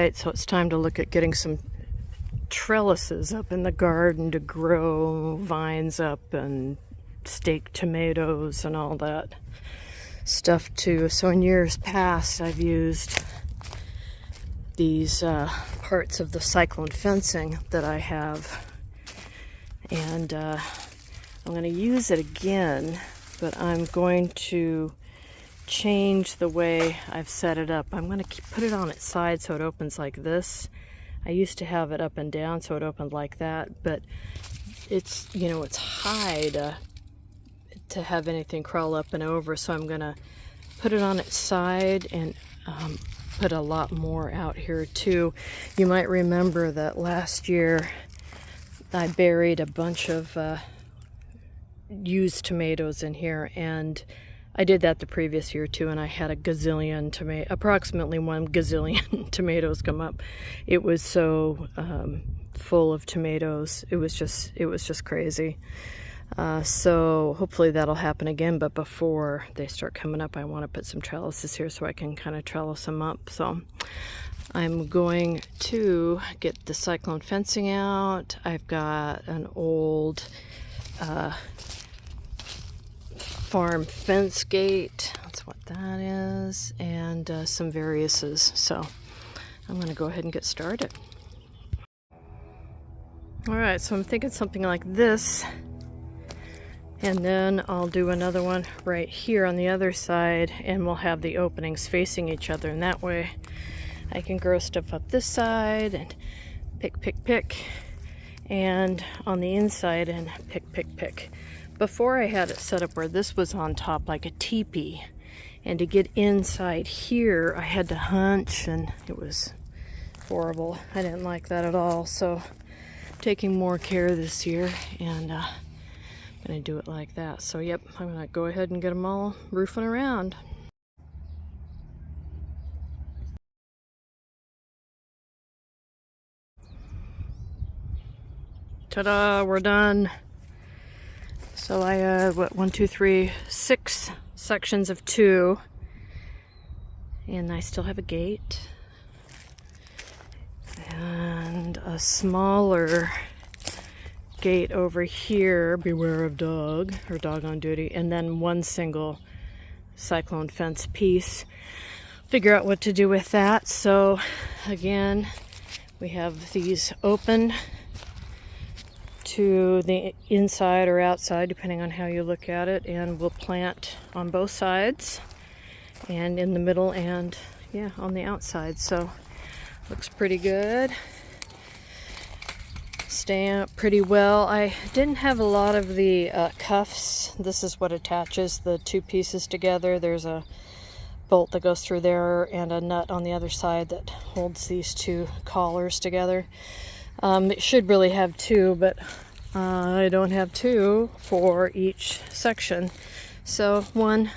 right, so it's time to look at getting some trellises up in the garden to grow vines up and stake tomatoes and all that stuff too. So in years past, I've used these parts of the cyclone fencing that I have, and I'm going to use it again, but I'm going to change the way I've set it up. I'm going to put it on its side so it opens like this. I used to have it up and down so it opened like that, but it's, you know, it's high to have anything crawl up and over, so I'm going to put it on its side and put a lot more out here too. You might remember that last year I buried a bunch of used tomatoes in here, and I did that the previous year too, and I had a gazillion approximately 1 gazillion tomatoes come up. It was so full of tomatoes. It was just crazy. So hopefully that'll happen again, but before they start coming up, I want to put some trellises here so I can kind of trellis them up. So I'm going to get the cyclone fencing out. I've got an old farm fence gate, that's what that is, and some variouses. So I'm going to go ahead and get started. Alright, so I'm thinking something like this, and then I'll do another one right here on the other side, and we'll have the openings facing each other, and that way I can grow stuff up this side and pick, and on the inside and pick. Before I had it set up where this was on top like a teepee, and to get inside here I had to hunch, and it was horrible. I didn't like that at all, so taking more care this year, and I'm gonna do it like that. So yep, I'm gonna go ahead and get them all roofing around. Ta-da, we're done. So I have, 6 sections of 2, and I still have a gate, and a smaller gate over here, beware of dog, or dog on duty, and then 1 single cyclone fence piece. Figure out what to do with that. So again, we have these open to the inside or outside, depending on how you look at it, and we'll plant on both sides and in the middle and yeah, on the outside. So looks pretty good, staying up pretty well. I didn't have a lot of the cuffs. This is what attaches the 2 pieces together. There's a bolt that goes through there and a nut on the other side that holds these 2 collars together. It should really have 2, but I don't have 2 for each section. So one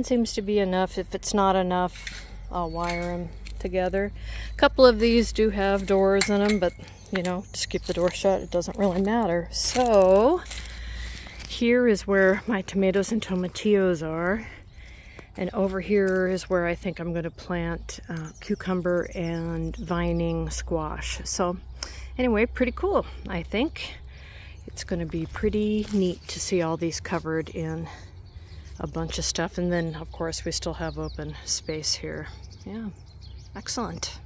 seems to be enough. If it's not enough, I'll wire them together. A couple of these do have doors in them, but you know, just keep the door shut. It doesn't really matter. So here is where my tomatoes and tomatillos are. And over here is where I think I'm going to plant cucumber and vining squash. So anyway, pretty cool. I think it's going to be pretty neat to see all these covered in a bunch of stuff. And then, of course, we still have open space here. Yeah, excellent.